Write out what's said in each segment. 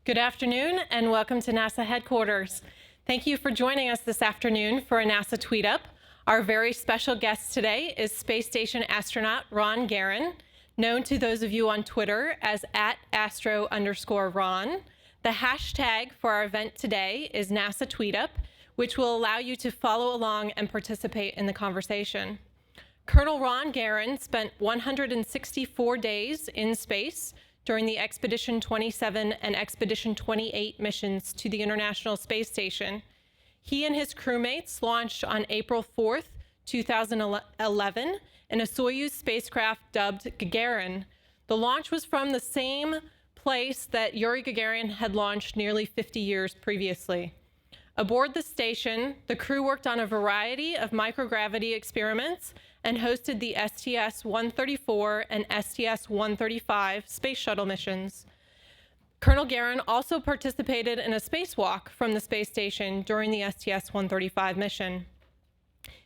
Good afternoon and welcome to NASA headquarters. Thank you for joining us this afternoon for a NASA Tweetup. Our very special guest today is Space Station astronaut Garan, known to those of you on Twitter as @astro_Ron. The hashtag for our event today is NASA Tweetup, which will allow you to follow along and participate in the conversation. Colonel Garan spent 164 days in space during the Expedition 27 and Expedition 28 missions to the International Space Station. He and his crewmates launched on April 4th, 2011 in a Soyuz spacecraft dubbed Garan. The launch was from the same place that Yuri Gagarin had launched nearly 50 years previously. Aboard the station, the crew worked on a variety of microgravity experiments and hosted the STS-134 and STS-135 space shuttle missions. Colonel Garan also participated in a spacewalk from the space station during the STS-135 mission.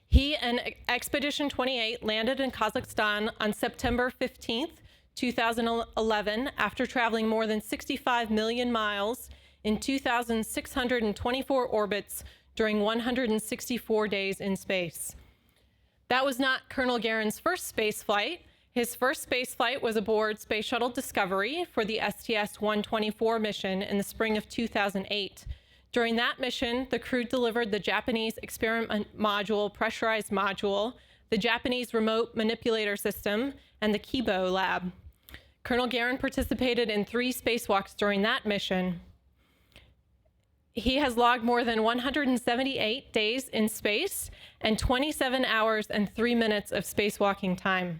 He and Expedition 28 landed in Kazakhstan on September 15th, 2011, after traveling more than 65 million miles in 2,624 orbits during 164 days in space. That was not Colonel Garan's first space flight. His first space flight was aboard Space Shuttle Discovery for the STS-124 mission in the spring of 2008. During that mission, the crew delivered the Japanese experiment module, pressurized module, the Japanese remote manipulator system, and the Kibo lab. Colonel Garan participated in 3 spacewalks during that mission. He has logged more than 178 days in space and 27 hours and 3 minutes of spacewalking time.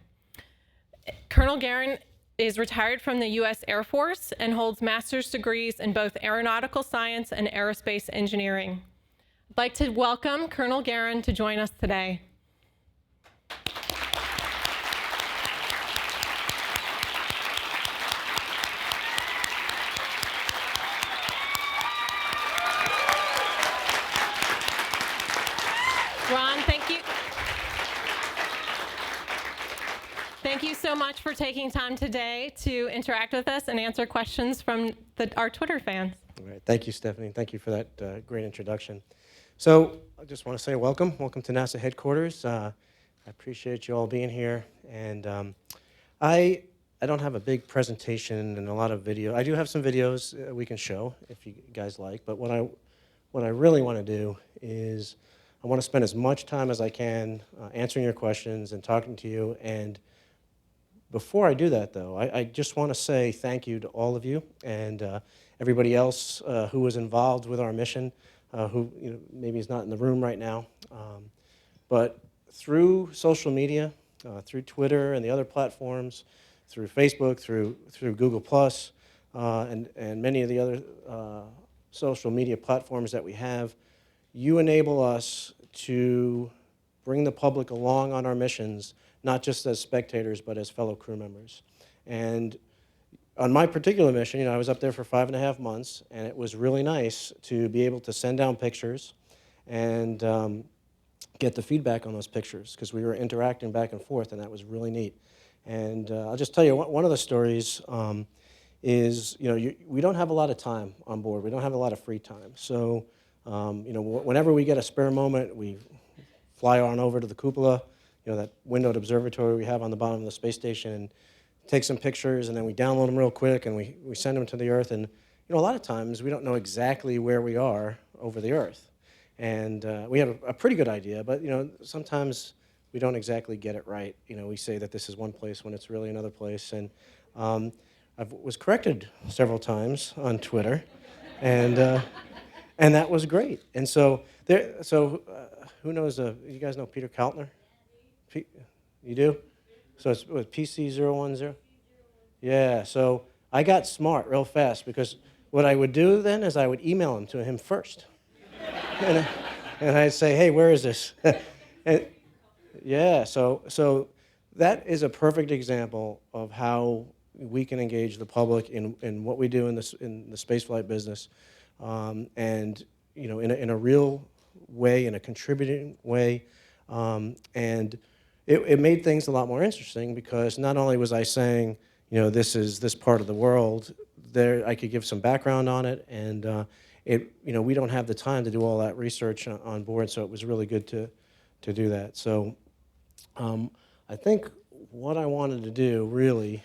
Colonel Garan is retired from the U.S. Air Force and holds master's degrees in both aeronautical science and aerospace engineering. I'd like to welcome Colonel Garan to join us today. Ron, thank you. Thank you so much for taking time today to interact with us and answer questions from our Twitter fans. All right. Thank you, Stephanie. Thank you for that great introduction. So I just want to say welcome to NASA headquarters. I appreciate you all being here. And I don't have a big presentation and a lot of video. I do have some videos we can show if you guys like. But what I really want to do is I want to spend as much time as I can answering your questions and talking to you. And before I do that, though, I just want to say thank you to all of you and everybody else who was involved with our mission, who maybe is not in the room right now. But through social media, through Twitter and the other platforms, through Facebook, through Google+, and many of the other social media platforms that we have, you enable us to bring the public along on our missions, not just as spectators, but as fellow crew members. And on my particular mission, I was up there for 5.5 months, and it was really nice to be able to send down pictures and get the feedback on those pictures, because we were interacting back and forth, and that was really neat. And I'll just tell you, one of the stories is, we don't have a lot of time on board. We don't have a lot of free time. So whenever we get a spare moment, we fly on over to the cupola, that windowed observatory we have on the bottom of the space station, and take some pictures, and then we download them real quick, and we send them to the Earth. And a lot of times we don't know exactly where we are over the Earth. And we have a pretty good idea, but sometimes we don't exactly get it right. We say that this is one place when it's really another place. And I was corrected several times on Twitter, and that was great. And so who knows? You guys know Peter Kaltner? You do? So it's PC010? Yeah, so I got smart real fast, because what I would do then is I would email him first. and I'd say, hey, where is this? And, yeah, so that is a perfect example of how we can engage the public in what we do in the spaceflight business, and in a real way, in a contributing way, and it made things a lot more interesting, because not only was I saying, this is this part of the world there I could give some background on it, and we don't have the time to do all that research on board, so it was really good to do that. So I think what I wanted to do really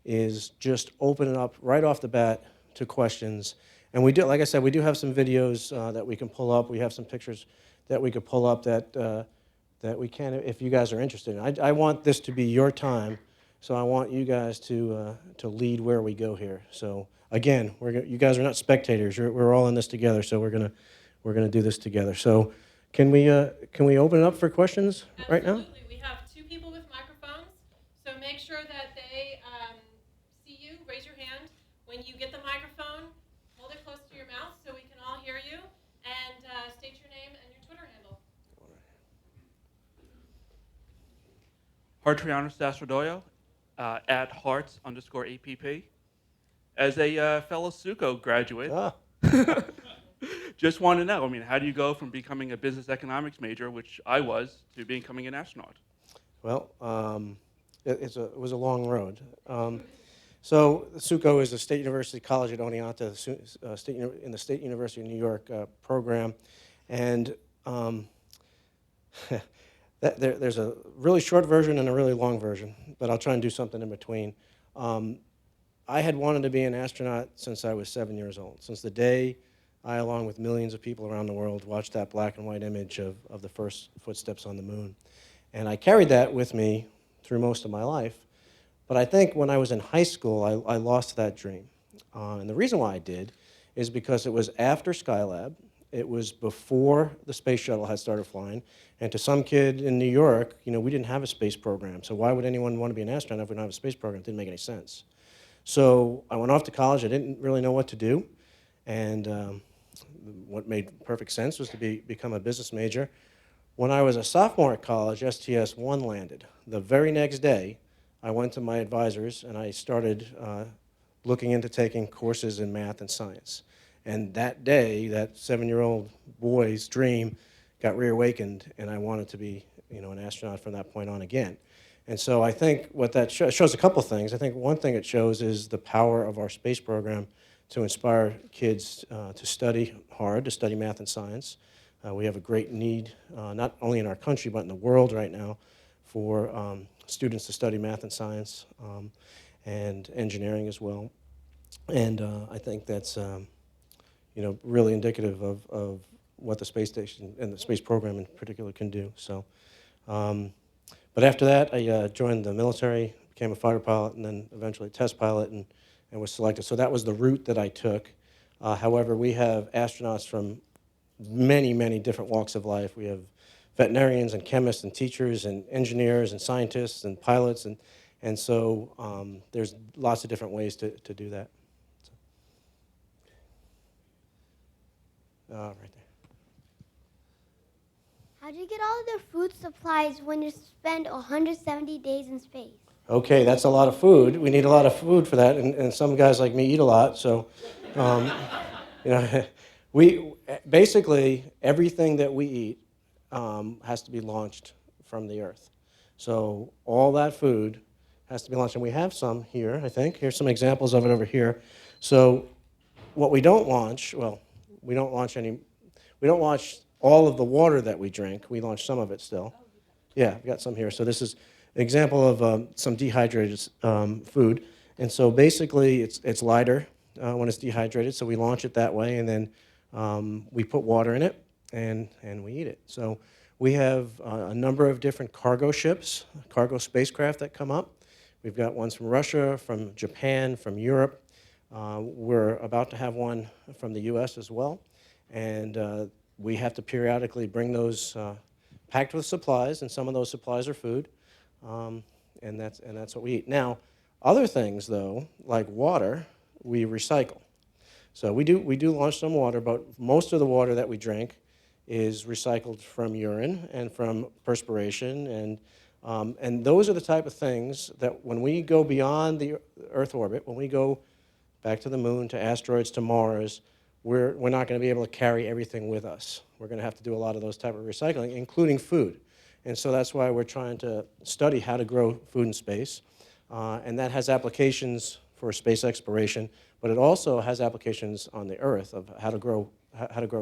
is just open it up right off the bat to questions. And we do, like I said, we do have some videos that we can pull up. We have some pictures that we could pull up that we can, if you guys are interested. I want this to be your time, so I want you guys to lead where we go here. So again, you guys are not spectators. We're all in this together, so we're gonna do this together. So can we open it up for questions right now? Absolutely. We have two people with microphones, so make sure that they see you. Raise your hand when you get the microphone. Hold it close to your mouth so we can all hear you, and state your name and your Twitter handle. Hartriano Sastrodoyo, at hearts_APP. As a fellow SUCO graduate, just want to know, how do you go from becoming a business economics major, which I was, to becoming an astronaut? Well, it was a long road. So SUCO is the State University College at Oneonta, in the State University of New York program, and there's a really short version and a really long version, but I'll try and do something in between. I had wanted to be an astronaut since I was 7 years old, since the day I, along with millions of people around the world, watched that black and white image of the first footsteps on the moon. And I carried that with me through most of my life. But I think when I was in high school, I lost that dream. And the reason why I did is because it was after Skylab. It was before the space shuttle had started flying. And to some kid in New York, we didn't have a space program. So why would anyone want to be an astronaut if we don't have a space program? It didn't make any sense. So I went off to college. I didn't really know what to do. And what made perfect sense was to become a business major. When I was a sophomore at college, STS-1 landed. The very next day, I went to my advisors and I started looking into taking courses in math and science. And that day, that 7-year-old boy's dream got reawakened, and I wanted to be an astronaut from that point on again. And so I think what that shows a couple things. I think one thing it shows is the power of our space program to inspire kids to study hard, to study math and science. We have a great need, not only in our country, but in the world right now, for students to study math and science and engineering as well. And I think that's really indicative of what the space station and the space program in particular can do. So, but after that, I joined the military, became a fighter pilot, and then eventually a test pilot, and was selected. So that was the route that I took. However, we have astronauts from many, many different walks of life. We have veterinarians and chemists and teachers and engineers and scientists and pilots, and so there's lots of different ways to do that. So, right there. How do you get all of the food supplies when you spend 170 days in space? Okay, that's a lot of food. We need a lot of food for that, and some guys like me eat a lot. So, we basically everything that we eat has to be launched from the Earth. So all that food has to be launched, and we have some here. I think here's some examples of it over here. So what we don't launch, we don't launch all of the water that we drink. We launch some of it still. Yeah, we got some here. So this is an example of some dehydrated food. And so basically it's lighter when it's dehydrated, so we launch it that way, and then we put water in it, and we eat it. So we have a number of different cargo ships, cargo spacecraft that come up. We've got ones from Russia, from Japan, from Europe. We're about to have one from the US as well. And we have to periodically bring those packed with supplies, and some of those supplies are food, and that's what we eat. Now, other things, though, like water, we recycle. So we do launch some water, but most of the water that we drink is recycled from urine and from perspiration, and those are the type of things that when we go beyond the Earth orbit, when we go back to the moon, to asteroids, to Mars, we're not going to be able to carry everything with us. We're going to have to do a lot of those type of recycling, including food. And so that's why we're trying to study how to grow food in space. And that has applications for space exploration, but it also has applications on the Earth of how to grow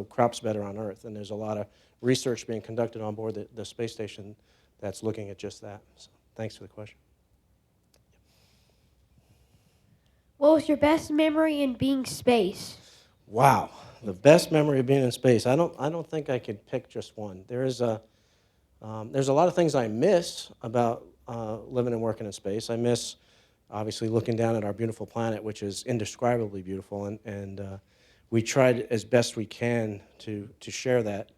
crops better on Earth. And there's a lot of research being conducted on board the space station that's looking at just that. So thanks for the question. What was your best memory in being space? Wow, the best memory of being in space. I don't think I could pick just one. There's a lot of things I miss about living and working in space. I miss, obviously, looking down at our beautiful planet, which is indescribably beautiful, and we tried as best we can to share that,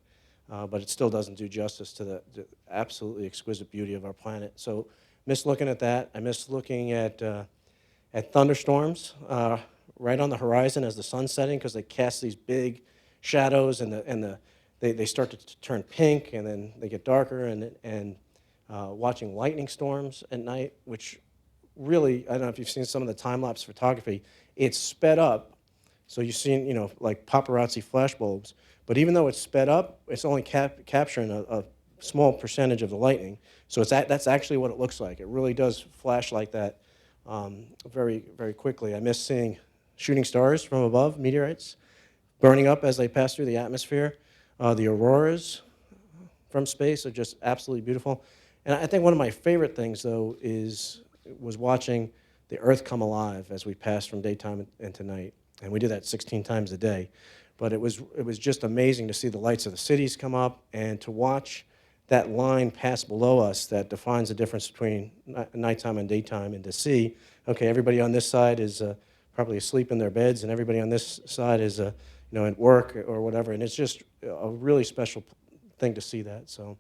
but it still doesn't do justice to the absolutely exquisite beauty of our planet. So, miss looking at that. I miss looking at thunderstorms right on the horizon as the sun's setting, because they cast these big shadows, and they start to turn pink, and then they get darker, and watching lightning storms at night, which really, I don't know if you've seen some of the time-lapse photography, it's sped up. So you've seen, like paparazzi flashbulbs, but even though it's sped up, it's only capturing a small percentage of the lightning. So that's actually what it looks like. It really does flash like that very, very quickly. I miss seeing shooting stars from above, meteorites, burning up as they pass through the atmosphere. The auroras from space are just absolutely beautiful. And I think one of my favorite things, though, was watching the Earth come alive as we passed from daytime into night. And we did that 16 times a day. But it was just amazing to see the lights of the cities come up and to watch that line pass below us that defines the difference between nighttime and daytime, and to see, okay, everybody on this side is probably asleep in their beds, and everybody on this side is at work or whatever. And it's just a really special thing to see that. So.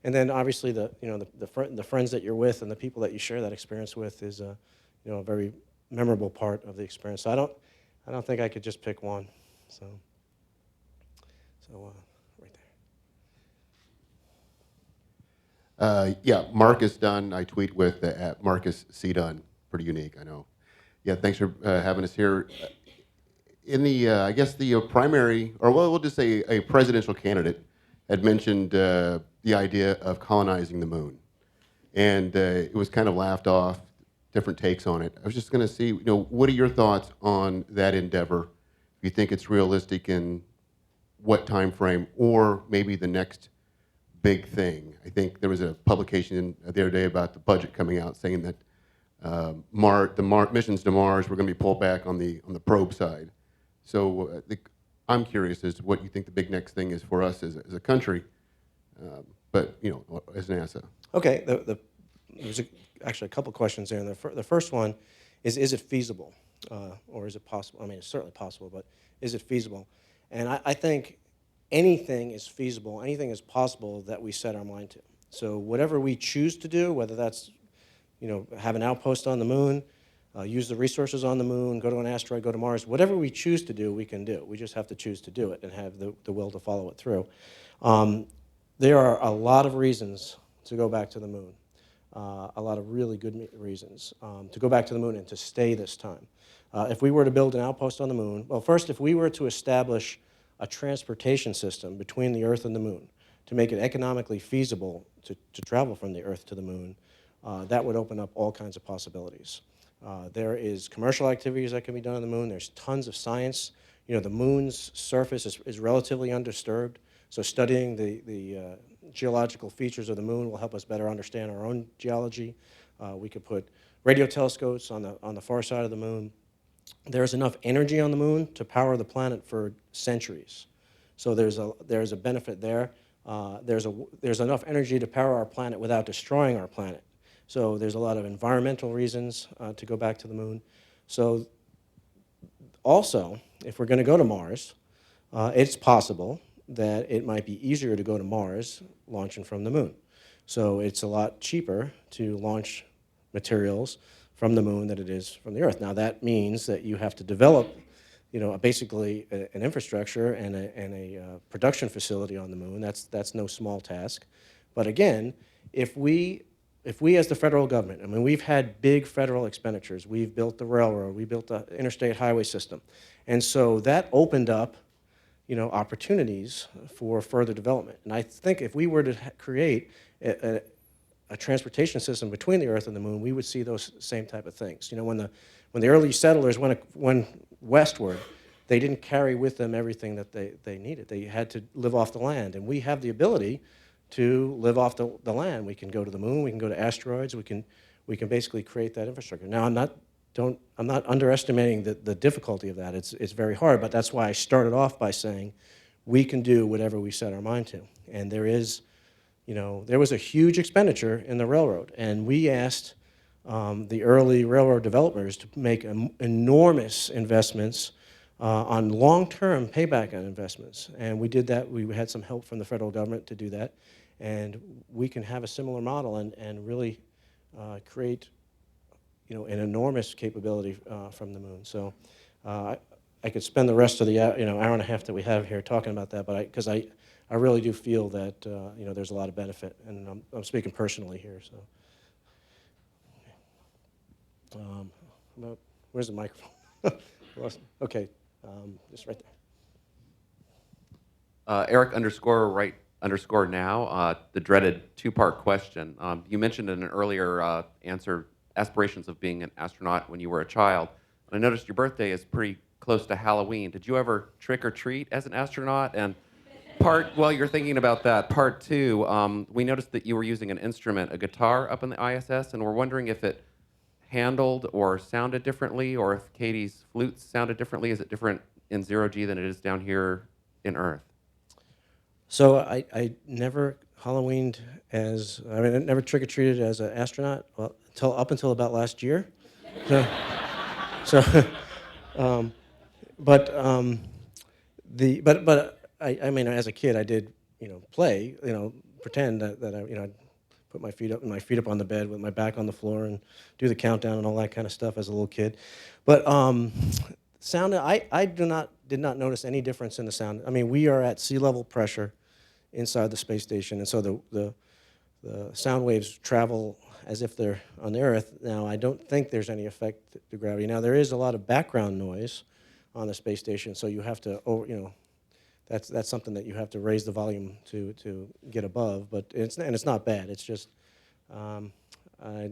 And then obviously the friends that you're with and the people that you share that experience with is a very memorable part of the experience. So I don't think I could just pick one. So right there. Yeah, Marcus Dunn. I tweet with at Marcus C. Dunn. Pretty unique, I know. Yeah, thanks for having us here. In the I guess the primary, or we'll just say a presidential candidate had mentioned the idea of colonizing the moon. And it was kind of laughed off, different takes on it. I was just going to see, what are your thoughts on that endeavor? If you think it's realistic in what time frame, or maybe the next big thing. I think there was a publication the other day about the budget coming out saying that missions to Mars were going to be pulled back on the probe side. So I'm curious as to what you think the big next thing is for us as a country, but as NASA. Okay, there's actually a couple questions there. And the first one is it feasible, or is it possible? I mean, it's certainly possible, but is it feasible? And I think anything is feasible, anything is possible that we set our mind to. So whatever we choose to do, whether that's have an outpost on the moon, use the resources on the moon, go to an asteroid, go to Mars, whatever we choose to do, we can do. We just have to choose to do it and have the will to follow it through. There are a lot of reasons to go back to the moon, a lot of really good reasons to go back to the moon and to stay this time. If we were to build an outpost on the moon, well, first, if we were to establish a transportation system between the Earth and the moon to make it economically feasible to travel from the Earth to the moon, that would open up all kinds of possibilities. There is commercial activities that can be done on the moon. There's tons of science. The moon's surface is relatively undisturbed, so studying the geological features of the moon will help us better understand our own geology. We could put radio telescopes on the far side of the moon. There's enough energy on the moon to power the planet for centuries. So there's a benefit there. There's enough energy to power our planet without destroying our planet. So there's a lot of environmental reasons to go back to the moon. So also, if we're going to go to Mars, it's possible that it might be easier to go to Mars launching from the moon. So it's a lot cheaper to launch materials from the moon than it is from the Earth. Now that means that you have to develop, basically an infrastructure and a production facility on the moon. That's no small task. But again, if we as the federal government, we've had big federal expenditures. We've built the railroad. We built the interstate highway system. And so that opened up, opportunities for further development. And I think if we were to create a transportation system between the Earth and the moon, we would see those same type of things. When when the early settlers went westward, they didn't carry with them everything that they needed. They had to live off the land, and we have the ability to live off the land. We can go to the moon, we can go to asteroids, we can basically create that infrastructure. Now, I'm not underestimating the difficulty of that. It's very hard, but that's why I started off by saying we can do whatever we set our mind to. And there was a huge expenditure in the railroad, and we asked the early railroad developers to make enormous investments on long-term payback on investments. And we did that. We had some help from the federal government to do that. And we can have a similar model and really create an enormous capability from the moon. So I could spend the rest of the hour and a half that we have here talking about that, but because I really do feel that there's a lot of benefit, and I'm speaking personally here. So, where's the microphone? Okay, just right there. Eric _right_ now, the dreaded two-part question. You mentioned in an earlier answer aspirations of being an astronaut when you were a child. And I noticed your birthday is pretty close to Halloween. Did you ever trick or treat as an astronaut? And while you're thinking about that, part two, we noticed that you were using an instrument, a guitar, up in the ISS, and we're wondering if it handled or sounded differently, or if Katie's flutes sounded differently. Is it different in zero-G than it is down here in Earth? So I never Halloweened I never trick-or-treated as an astronaut up until about last year. But I mean, as a kid, I did play, pretend that I'd put my feet up on the bed with my back on the floor and do the countdown and all that kind of stuff as a little kid. But sound, I did not notice any difference in the sound. I mean, we are at sea level pressure inside the space station, and so the sound waves travel as if they're on the Earth. Now, I don't think there's any effect to gravity. Now, there is a lot of background noise on the space station, so you have to, that's something that you have to raise the volume to get above. But it's not bad. It's just I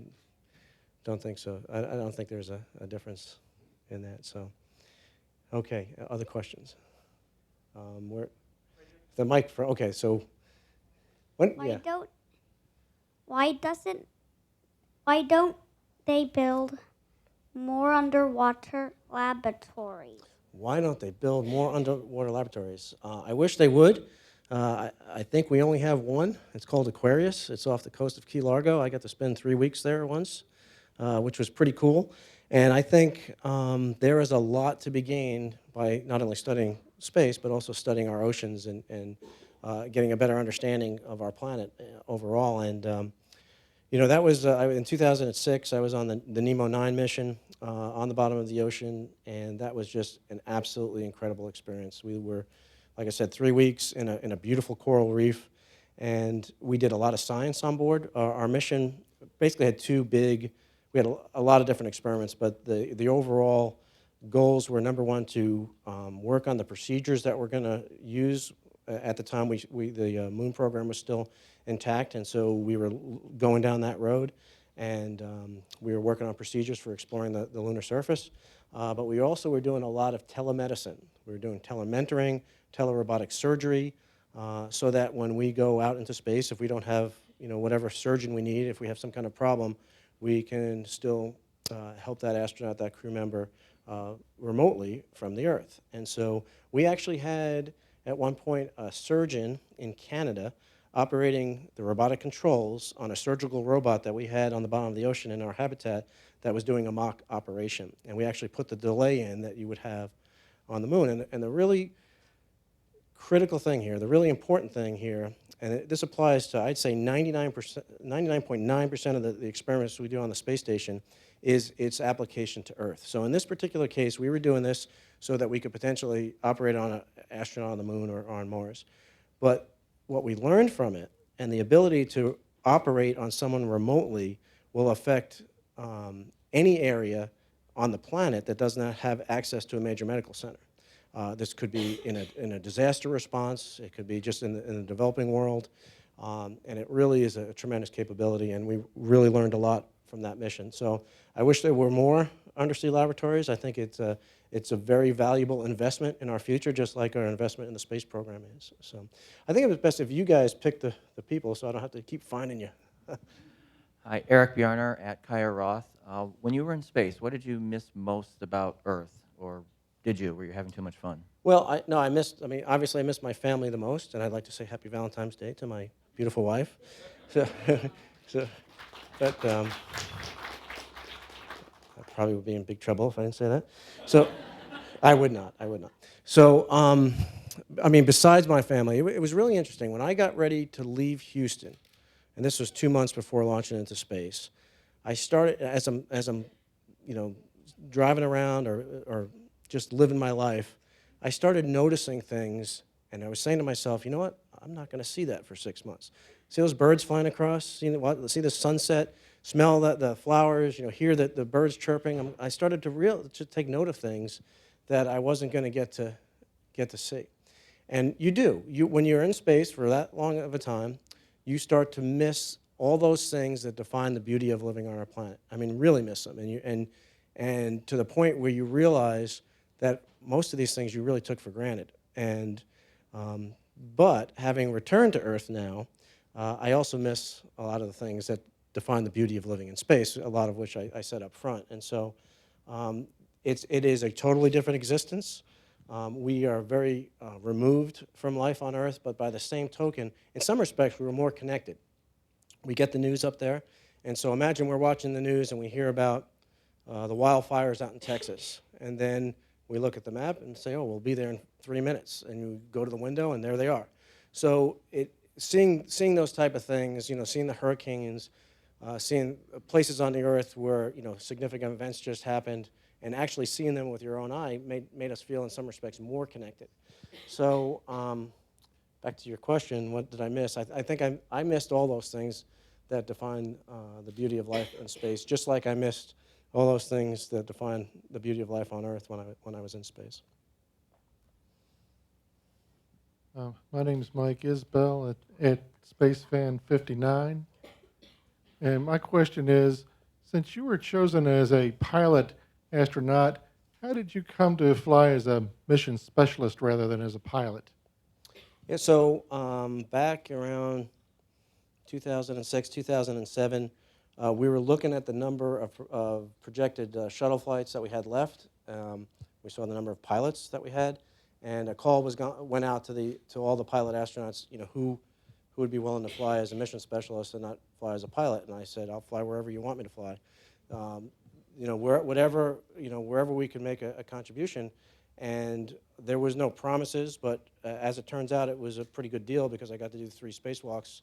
don't think so. I don't think there's a difference in that. So, okay, other questions? The mic for okay. So, Why don't they build more underwater laboratories? Why don't they build more underwater laboratories? I wish they would. I think we only have one. It's called Aquarius. It's off the coast of Key Largo. I got to spend 3 weeks there once, which was pretty cool. And I think there is a lot to be gained by not only studying space, but also studying our oceans and getting a better understanding of our planet overall. And that was in 2006. I was on the Nemo 9 mission on the bottom of the ocean, and that was just an absolutely incredible experience. We were, like I said, 3 weeks in a beautiful coral reef, and we did a lot of science on board. Our mission basically had we had a lot of different experiments, but the overall goals were, number one, to work on the procedures that we're going to use. At the time, the moon program was still intact, and so we were going down that road, and we were working on procedures for exploring the lunar surface. But we also were doing a lot of telemedicine. We were doing telementoring, telerobotic surgery, so that when we go out into space, if we don't have whatever surgeon we need, if we have some kind of problem, we can still help that astronaut, that crew member, remotely from the Earth. And so we actually had, at one point, a surgeon in Canada operating the robotic controls on a surgical robot that we had on the bottom of the ocean in our habitat that was doing a mock operation. And we actually put the delay in that you would have on the moon. And the really critical thing here, the really important thing here, and this applies to, I'd say, 99.9% of the experiments we do on the space station, is its application to Earth. So in this particular case, we were doing this so that we could potentially operate on an astronaut on the moon or on Mars. But what we learned from it, and the ability to operate on someone remotely, will affect any area on the planet that does not have access to a major medical center. This could be in a disaster response. It could be just in the developing world. And it really is a tremendous capability, and we really learned a lot from that mission. So I wish there were more undersea laboratories. I think it's a very valuable investment in our future, just like our investment in the space program is. So I think it was best if you guys pick the people so I don't have to keep finding you. Hi, Eric Bjarnar at Kaya Roth. When you were in space, what did you miss most about Earth? Or did you? Were you having too much fun? Well, obviously I miss my family the most, and I'd like to say Happy Valentine's Day to my beautiful wife. But I probably would be in big trouble if I didn't say that. So I would not. So, besides my family, it was really interesting. When I got ready to leave Houston, and this was 2 months before launching into space, I started, as I'm driving around or just living my life, I started noticing things, and I was saying to myself, you know what? I'm not going to see that for 6 months. See those birds flying across? See the sunset? Smell the flowers? Hear the birds chirping? I started to take note of things that I wasn't going to get to see. And you do. When you're in space for that long of a time, you start to miss all those things that define the beauty of living on our planet. Really miss them. And to the point where you realize that most of these things you really took for granted. But having returned to Earth now, I also miss a lot of the things that define the beauty of living in space, a lot of which I said up front. And so it is a totally different existence. We are very removed from life on Earth, but by the same token, in some respects, we're more connected. We get the news up there, and so imagine we're watching the news and we hear about the wildfires out in Texas, and then we look at the map and say, oh, we'll be there in 3 minutes, and you go to the window and there they are. So seeing those type of things, seeing the hurricanes, seeing places on the Earth where significant events just happened, and actually seeing them with your own eye made us feel in some respects more connected. So back to your question, what did I miss? I think I missed all those things that define the beauty of life in space, just like I missed all those things that define the beauty of life on Earth when I was in space. My name is Mike Isbell at SpaceFan 59. And my question is, since you were chosen as a pilot astronaut, how did you come to fly as a mission specialist rather than as a pilot? Yeah, so back around 2006, 2007, we were looking at the number of projected shuttle flights that we had left. We saw the number of pilots that we had, and a call went out to all the pilot astronauts, who would be willing to fly as a mission specialist and not fly as a pilot. And I said, I'll fly wherever you want me to fly. Wherever we can make a contribution. And there was no promises, but as it turns out, it was a pretty good deal because I got to do 3 spacewalks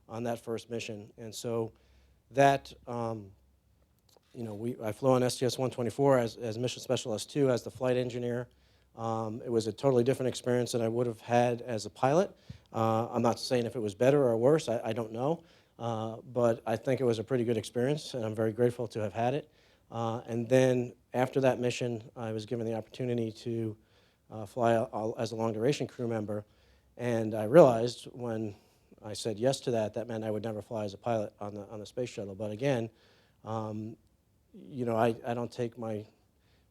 on that first mission. And so that, I flew on STS-124 as Mission Specialist 2 as the flight engineer. It was a totally different experience than I would have had as a pilot. I'm not saying if it was better or worse, I don't know. But I think it was a pretty good experience, and I'm very grateful to have had it. And then after that mission, I was given the opportunity to fly as a long-duration crew member. And I realized when I said yes to that, that meant I would never fly as a pilot on the space shuttle. But again, I don't take my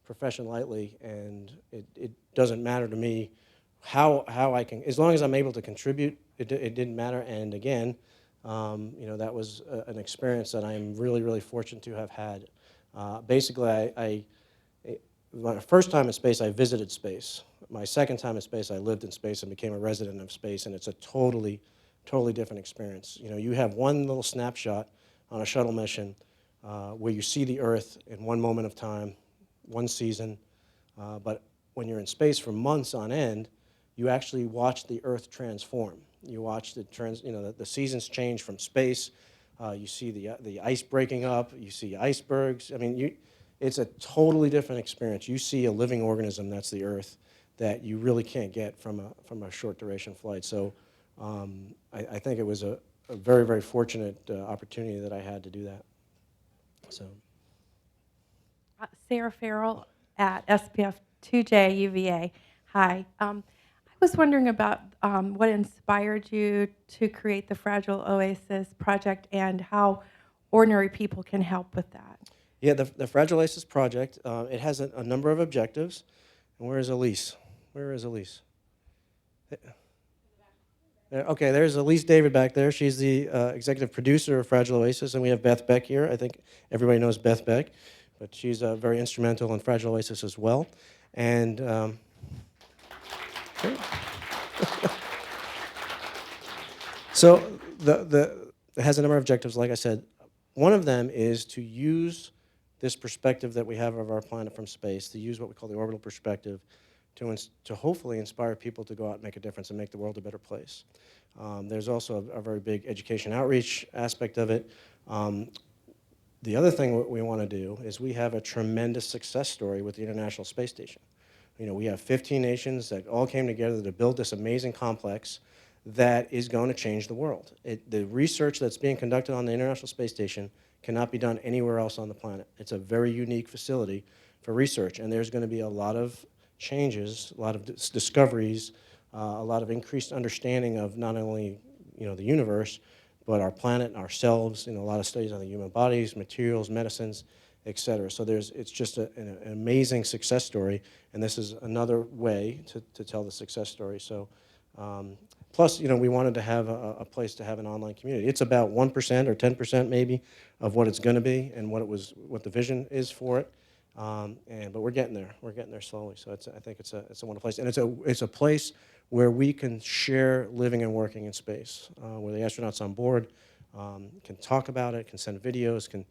profession lightly, and it doesn't matter to me how I can, as long as I'm able to contribute, it didn't matter. And again, that was an experience that I'm really, really fortunate to have had. Basically, my first time in space, I visited space. My second time in space, I lived in space and became a resident of space, and it's a totally different experience. You have one little snapshot on a shuttle mission where you see the Earth in one moment of time, one season, but when you're in space for months on end, you actually watch the Earth transform. You watch the seasons change from space. You see the ice breaking up. You see icebergs. It's a totally different experience. You see a living organism, that's the Earth, that you really can't get from a short duration flight. So I think it was a very, very fortunate opportunity that I had to do that. So. Sarah Farrell at SPF 2J UVA. Hi. I was wondering about what inspired you to create the Fragile Oasis project and how ordinary people can help with that? Yeah, the Fragile Oasis Project, it has a number of objectives. And where is Elise? Where is Elise? Okay, there's Elise David back there. She's the executive producer of Fragile Oasis, and we have Beth Beck here. I think everybody knows Beth Beck, but she's very instrumental in Fragile Oasis as well. And okay. So it has a number of objectives, like I said. One of them is to use this perspective that we have of our planet from space, to use what we call the orbital perspective, to hopefully inspire people to go out and make a difference and make the world a better place. There's also a very big education outreach aspect of it. The other thing we want to do is we have a tremendous success story with the International Space Station. You know, we have 15 nations that all came together to build this amazing complex that is going to change the world. The research that's being conducted on the International Space Station cannot be done anywhere else on the planet. It's a very unique facility for research, and there's going to be a lot of changes, a lot of discoveries, a lot of increased understanding of not only the universe, but our planet and ourselves. A lot of studies on the human bodies, materials, medicines, et cetera. So it's just an amazing success story, and this is another way to tell the success story. So, plus, we wanted to have a place to have an online community. It's about 1% or 10% maybe of what it's going to be and what the vision is for it. But we're getting there. We're getting there slowly. So I think it's a wonderful place, and it's a place where we can share living and working in space, where the astronauts on board can talk about it, can send videos, can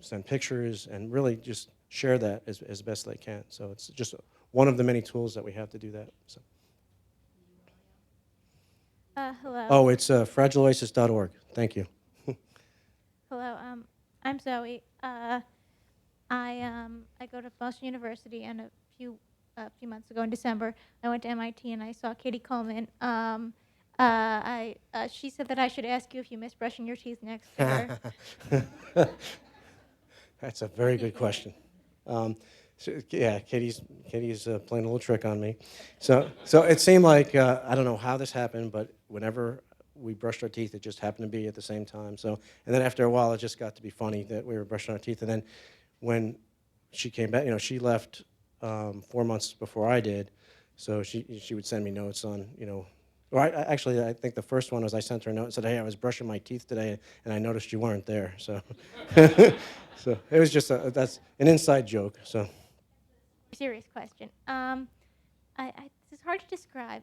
send pictures, and really just share that as best they can. So it's just one of the many tools that we have to do that. So. Hello. Oh, it's fragileoasis.org. Thank you. Hello. I'm Zoe. I go to Boston University, and a few months ago in December, I went to MIT and I saw Katie Coleman. She said that I should ask you if you miss brushing your teeth next to her. That's a very good question. Yeah, Katie's playing a little trick on me. So it seemed like I don't know how this happened, but whenever we brushed our teeth, it just happened to be at the same time. And then after a while, it just got to be funny that we were brushing our teeth. And then when she came back, she left 4 months before I did. So she would send me notes on, Or I think the first one was I sent her a note and said, hey, I was brushing my teeth today, and I noticed you weren't there. So, so it was just that's an inside joke. So. Serious question. This is hard to describe.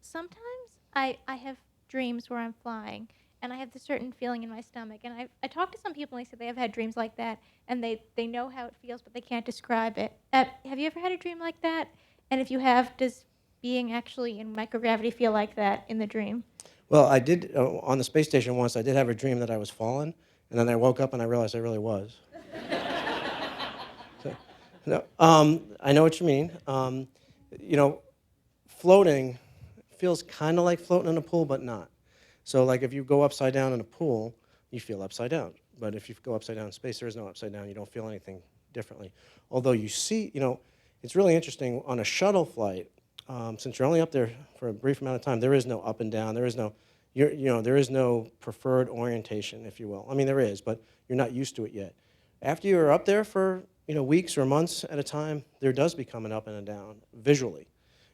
Sometimes I have dreams where I'm flying, and I have this certain feeling in my stomach. And I talked to some people, and they said they have had dreams like that, and they know how it feels, but they can't describe it. Have you ever had a dream like that? And if you have, does being actually in microgravity feel like that in the dream? Well, I did, on the space station once, I did have a dream that I was falling, and then I woke up and I realized I really was. No, I know what you mean. Floating feels kind of like floating in a pool, but not. So like if you go upside down in a pool, you feel upside down. But if you go upside down in space, there is no upside down. You don't feel anything differently. Although you see, it's really interesting, on a shuttle flight, since you're only up there for a brief amount of time, there is no up and down. There is no, there is no preferred orientation, if you will. I mean, there is, but you're not used to it yet. After you're up there for weeks or months at a time, there does become an up and a down visually.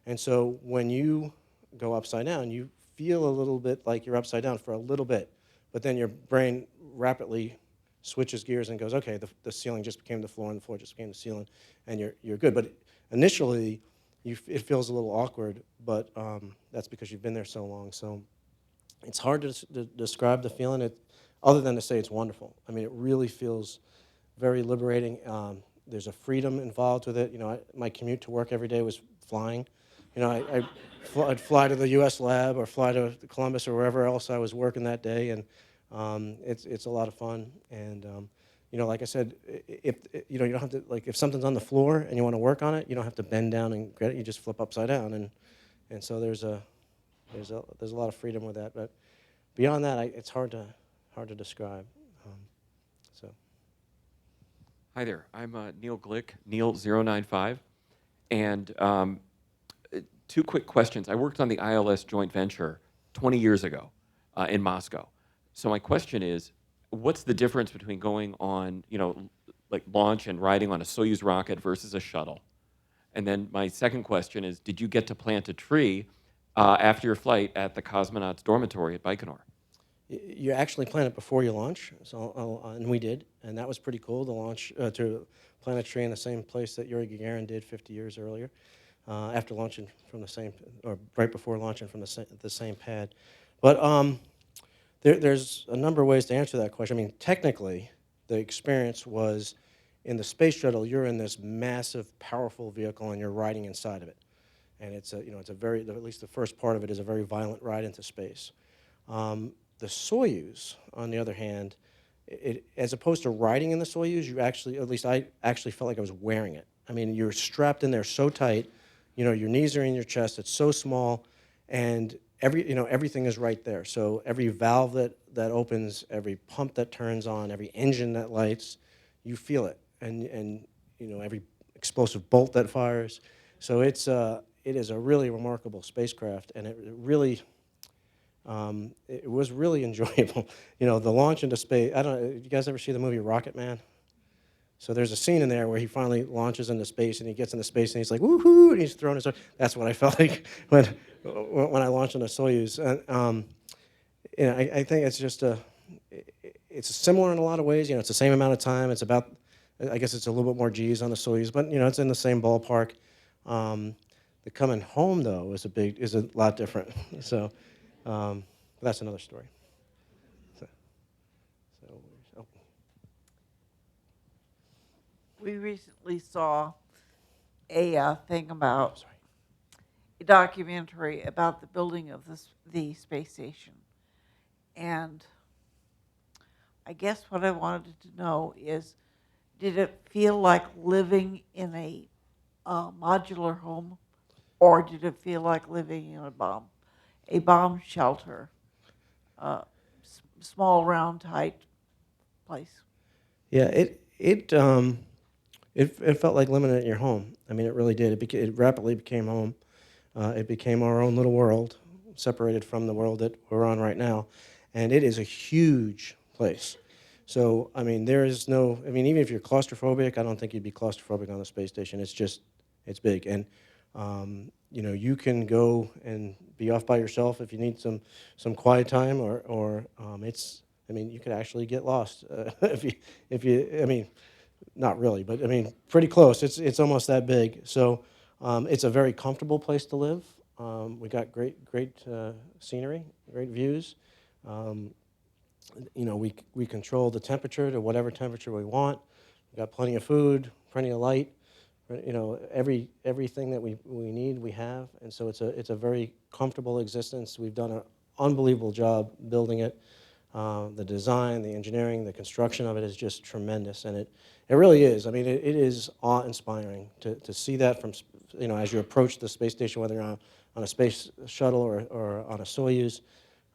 And so when you go upside down, you feel a little bit like you're upside down for a little bit, but then your brain rapidly switches gears and goes, okay, the ceiling just became the floor and the floor just became the ceiling, and you're good. But initially, it feels a little awkward, but that's because you've been there so long. So it's hard to describe the feeling, other than to say it's wonderful. I mean, it really feels very liberating. There's a freedom involved with it. My commute to work every day was flying. I'd fly to the U.S. lab or fly to Columbus or wherever else I was working that day, and it's a lot of fun. And like I said, if you don't have to, like, if something's on the floor and you want to work on it, you don't have to bend down and get it. You just flip upside down, and so there's a lot of freedom with that. But beyond that, it's hard to describe. Hi there. I'm Neil Glick, Neil095, and 2 quick questions. I worked on the ILS joint venture 20 years ago in Moscow. So my question is, what's the difference between going on, like launch and riding on a Soyuz rocket versus a shuttle? And then my second question is, did you get to plant a tree after your flight at the cosmonauts dormitory at Baikonur? You actually plant it before you launch, and we did, and that was pretty cool to launch to plant a tree in the same place that Yuri Gagarin did 50 years earlier, after launching from the same, or right before launching from the same pad. But there's a number of ways to answer that question. I mean, technically, the experience was in the space shuttle. You're in this massive, powerful vehicle, and you're riding inside of it, and it's a very, at least the first part of it is a very violent ride into space. The Soyuz, on the other hand, as opposed to riding in the Soyuz, you actually, at least I actually felt like I was wearing it. I mean, you're strapped in there so tight, your knees are in your chest, it's so small, and everything is right there. So every valve that opens, every pump that turns on, every engine that lights, you feel it, and every explosive bolt that fires. So it is a really remarkable spacecraft, and it was really enjoyable. The launch into space. I don't know, you guys ever see the movie Rocket Man? So there's a scene in there where he finally launches into space, and he gets into space, and he's like, woohoo, and he's throwing his. That's what I felt like when I launched on a Soyuz. And I think it's just it's similar in a lot of ways. It's the same amount of time. It's about, I guess it's a little bit more G's on the Soyuz, but it's in the same ballpark. The coming home though is a lot different. So. That's another story. We recently saw a thing about a documentary about the building of the space station, and I guess what I wanted to know is, did it feel like living in a modular home, or did it feel like living in a bomb shelter, small, round, tight place? Yeah, it felt like living in your home. I mean, it really did. It rapidly became home. It became our own little world, separated from the world that we're on right now, and it is a huge place. So, I mean, even if you're claustrophobic, I don't think you'd be claustrophobic on the space station. It's big, and you can go and be off by yourself if you need some quiet time, or you could actually get lost if you. Not really, but pretty close. It's almost that big. So it's a very comfortable place to live. We got great scenery, great views. We control the temperature to whatever temperature we want. We got plenty of food, plenty of light. Everything that we need, we have, and so it's a very comfortable existence. We've done an unbelievable job building it. The design, the engineering, the construction of it is just tremendous, and it really is. I mean, it is awe-inspiring to see that from as you approach the space station, whether you're on a space shuttle or on a Soyuz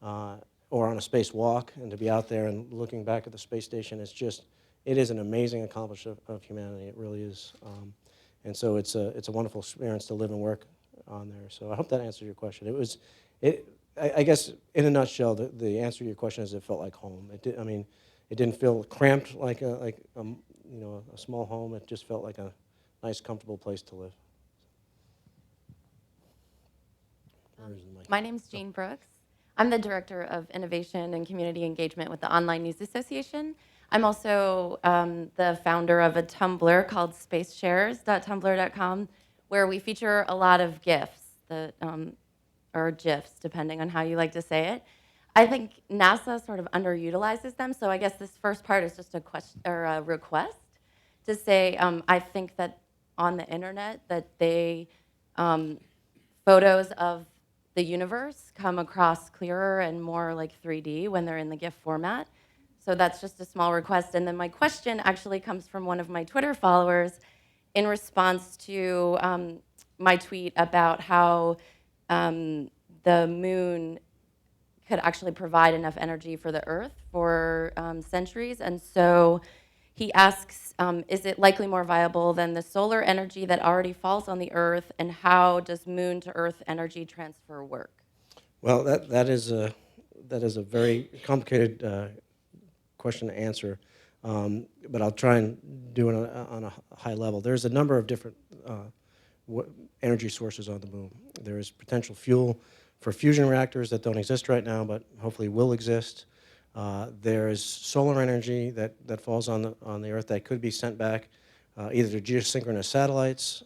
or on a spacewalk, and to be out there and looking back at the space station, it is an amazing accomplishment of humanity. It really is. And so it's a wonderful experience to live and work on there. So I hope that answers your question. I guess in a nutshell, the answer to your question is it felt like home. It didn't feel cramped like a small home. It just felt like a nice, comfortable place to live. My name's Jean Brooks. I'm the Director of Innovation and Community Engagement with the Online News Association. I'm also the founder of a Tumblr called spaceshares.tumblr.com, where we feature a lot of GIFs, or GIFs, depending on how you like to say it. I think NASA sort of underutilizes them, so I guess this first part is just a question or a request to say I think that on the internet that photos of the universe come across clearer and more like 3D when they're in the GIF format. So that's just a small request. And then my question actually comes from one of my Twitter followers in response to my tweet about how the moon could actually provide enough energy for the Earth for centuries. And so he asks, is it likely more viable than the solar energy that already falls on the Earth, and how does moon to Earth energy transfer work? Well, that is a very complicated question to answer, but I'll try and do it on a high level. There's a number of different energy sources on the moon. There is potential fuel for fusion reactors that don't exist right now, but hopefully will exist. There is solar energy that falls on the Earth that could be sent back either to geosynchronous satellites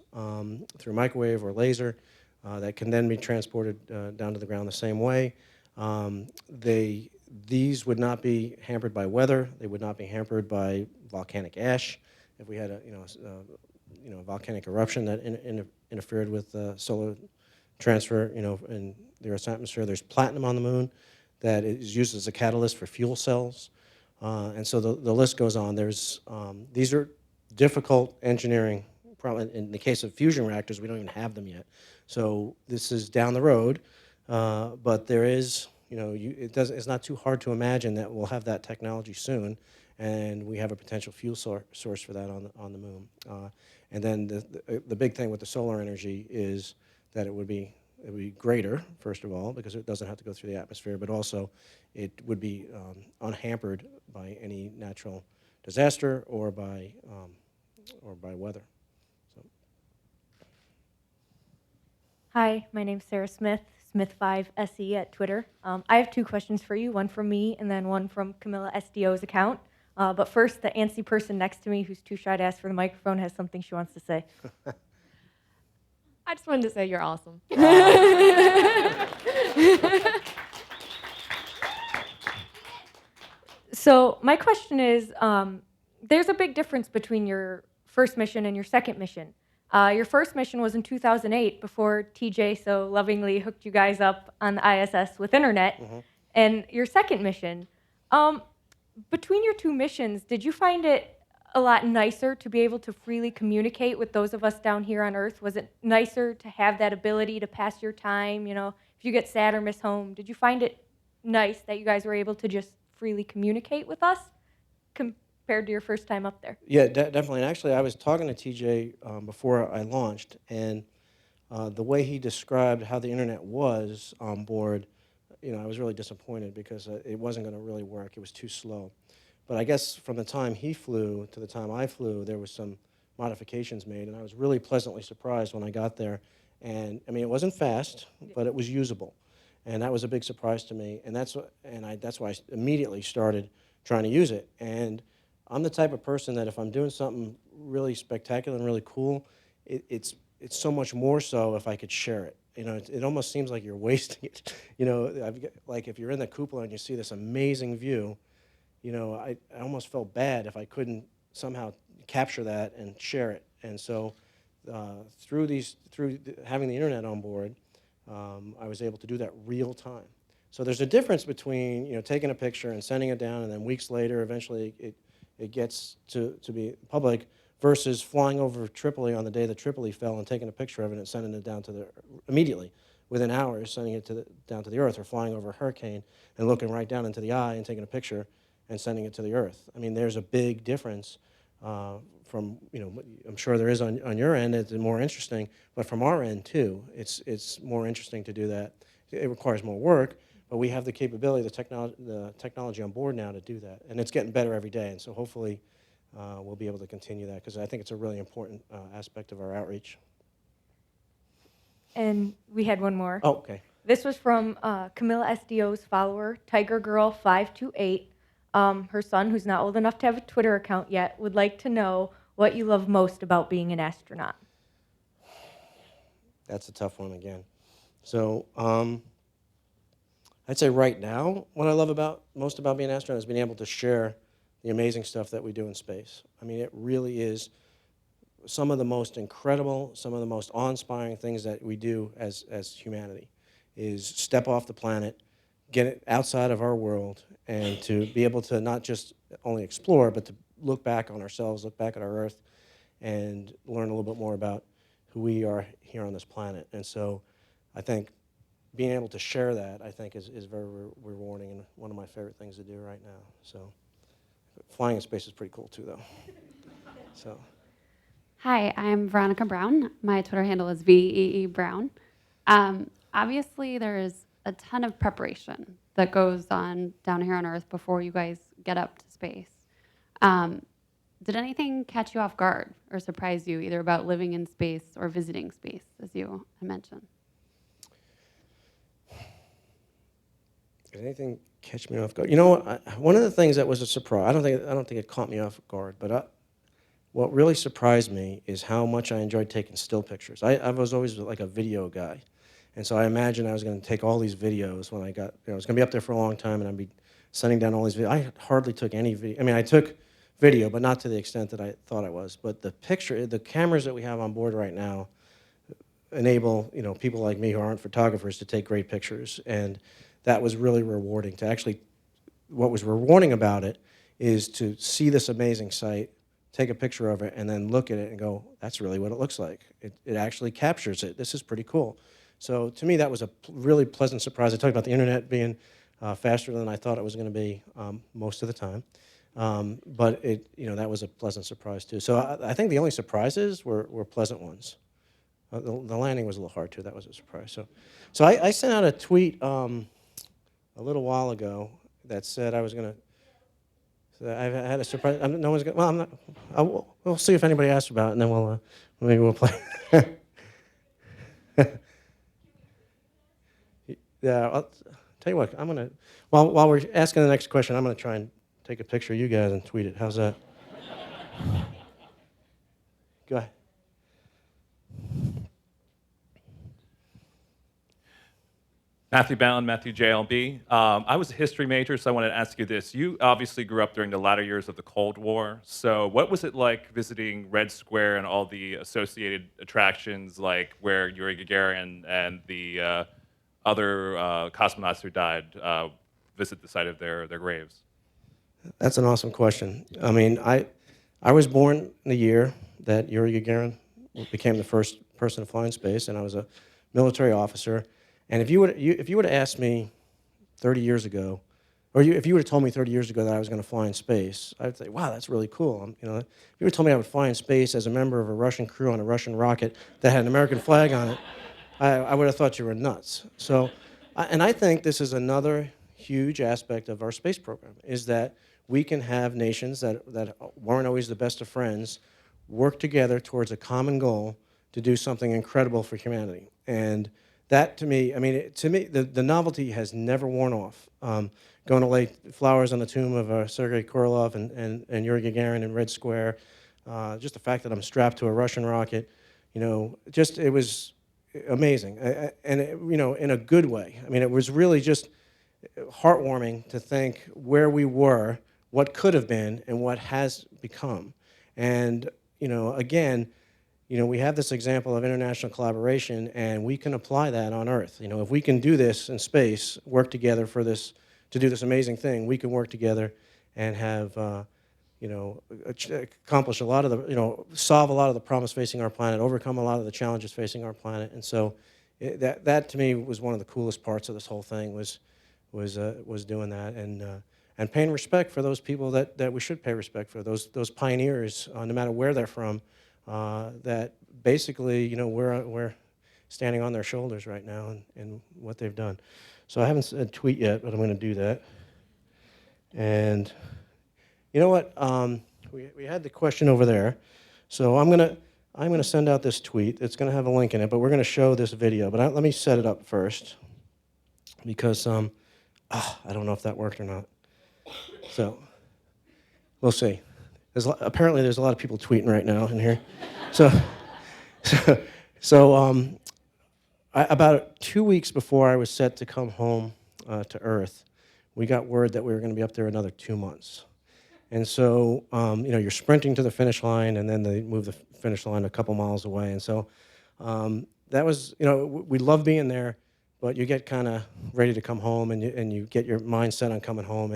through microwave or laser that can then be transported down to the ground the same way. These would not be hampered by weather. They would not be hampered by volcanic ash. If we had a volcanic eruption that interfered with solar transfer, in the Earth's atmosphere, there's platinum on the moon that is used as a catalyst for fuel cells, and so the list goes on. These are difficult engineering problems. In the case of fusion reactors, we don't even have them yet. So this is down the road, but there is, it's not too hard to imagine that we'll have that technology soon, and we have a potential fuel source for that on the moon. And then the big thing with the solar energy is that it would be greater, first of all, because it doesn't have to go through the atmosphere, but also it would be unhampered by any natural disaster or by weather. So. Hi, my name's Sarah Smith, Smith5SE at Twitter. I have two questions for you, one from me and then one from Camilla SDO's account. But first, the antsy person next to me who's too shy to ask for the microphone has something she wants to say. I just wanted to say you're awesome. So my question is, there's a big difference between your first mission and your second mission. Your first mission was in 2008 before TJ so lovingly hooked you guys up on the ISS with internet. Mm-hmm. And your second mission, between your two missions, did you find it a lot nicer to be able to freely communicate with those of us down here on Earth? Was it nicer to have that ability to pass your time? If you get sad or miss home, did you find it nice that you guys were able to just freely communicate with us compared to your first time up there? Yeah, definitely. And actually, I was talking to TJ before I launched, and the way he described how the internet was on board, I was really disappointed because it wasn't going to really work. It was too slow. But I guess from the time he flew to the time I flew, there was some modifications made, and I was really pleasantly surprised when I got there. And it wasn't fast, but it was usable, and that was a big surprise to me. And that's why I immediately started trying to use it. And I'm the type of person that if I'm doing something really spectacular and really cool, it's so much more so if I could share it. It almost seems like you're wasting it. Like if you're in the cupola and you see this amazing view, I almost felt bad if I couldn't somehow capture that and share it. And so through having the internet on board, I was able to do that real time. So there's a difference between taking a picture and sending it down, and then weeks later, eventually it gets to be public, versus flying over Tripoli on the day that Tripoli fell and taking a picture of it and sending it down immediately, within hours, sending it down to the Earth, or flying over a hurricane and looking right down into the eye and taking a picture and sending it to the Earth. There's a big difference from, I'm sure there is on your end. It's more interesting, but from our end too, it's more interesting to do that. It requires more work, but we have the capability, the technology on board now to do that, and it's getting better every day. And so hopefully we'll be able to continue that, because I think it's a really important aspect of our outreach. And we had one more. Oh, okay. This was from Camilla SDO's follower, Tiger Girl 528. Her son, who's not old enough to have a Twitter account yet, would like to know what you love most about being an astronaut. That's a tough one again. So I'd say right now, what I love most about being an astronaut is being able to share the amazing stuff that we do in space. It really is some of the most incredible, some of the most awe-inspiring things that we do as humanity, is step off the planet, get it outside of our world, and to be able to not just only explore, but to look back on ourselves, look back at our Earth, and learn a little bit more about who we are here on this planet. And so I think being able to share that, I think, is very rewarding and one of my favorite things to do right now. So flying in space is pretty cool too, though. So. Hi, I'm Veronica Brown. My Twitter handle is VEE Brown. Obviously, there's a ton of preparation that goes on down here on Earth before you guys get up to space. Did anything catch you off guard or surprise you, either about living in space or visiting space, as you mentioned? Did anything catch me off guard? You know what? One of the things that was a surprise. I don't think it caught me off guard, but what really surprised me is how much I enjoyed taking still pictures. I was always like a video guy, and so I imagined I was going to take all these videos when I got. I was going to be up there for a long time, and I'd be sending down all these videos. I hardly took any video. I mean, I took video, but not to the extent that I thought I was. But the cameras that we have on board right now enable people like me who aren't photographers to take great pictures, and that was really rewarding. What was rewarding about it is to see this amazing site, take a picture of it, and then look at it and go, that's really what it looks like. It actually captures it. This is pretty cool. So to me, that was a really pleasant surprise. I talked about the internet being faster than I thought it was going to be most of the time. But that was a pleasant surprise too. So I think the only surprises were pleasant ones. The landing was a little hard too. That was a surprise. So I sent out a tweet a little while ago that said I was going to. I had a surprise. No one's going. Well, I'm not. We'll see if anybody asks about it, and then maybe we'll play. Yeah, I'll tell you what. I'm gonna. While we're asking the next question, I'm gonna try and take a picture of you guys and tweet it. How's that? Go ahead. Matthew Ballin, Matthew JLB. I was a history major, so I wanted to ask you this. You obviously grew up during the latter years of the Cold War. So what was it like visiting Red Square and all the associated attractions, like where Yuri Gagarin and the other cosmonauts who died visit the site of their graves? That's an awesome question. I mean, I was born in the year that Yuri Gagarin became the first person to fly in space, and I was a military officer. And if you would have asked me 30 years ago, or if you would have told me 30 years ago that I was going to fly in space, I'd say, wow, that's really cool. If you would have told me I would fly in space as a member of a Russian crew on a Russian rocket that had an American flag on it, I would have thought you were nuts. So, and I think this is another huge aspect of our space program, is that we can have nations that weren't always the best of friends work together towards a common goal to do something incredible for humanity. And that, to me, the novelty has never worn off. Going to lay flowers on the tomb of Sergei Korolev and Yuri Gagarin in Red Square, just the fact that I'm strapped to a Russian rocket, it was amazing, and in a good way. I mean, it was really just heartwarming to think where we were, what could have been, and what has become. And again, we have this example of international collaboration, and we can apply that on Earth. If we can do this in space, work together to do this amazing thing, we can work together and have, accomplish a lot of the, solve a lot of the problems facing our planet, overcome a lot of the challenges facing our planet. And so that to me was one of the coolest parts of this whole thing was doing that and paying respect for those people that we should pay respect for, those pioneers, no matter where they're from. That basically, we're standing on their shoulders right now and what they've done. So I haven't said a tweet yet, but I'm going to do that. And you know what? We had the question over there, so I'm going to send out this tweet. It's going to have a link in it, but we're going to show this video. But let me set it up first, because I don't know if that worked or not. So we'll see. Apparently, there's a lot of people tweeting right now in here. About 2 weeks before I was set to come home to Earth, we got word that we were going to be up there another 2 months. And so, you're sprinting to the finish line, and then they move the finish line a couple miles away. And so that was, we love being there, but you get kind of ready to come home, and you get your mind set on coming home,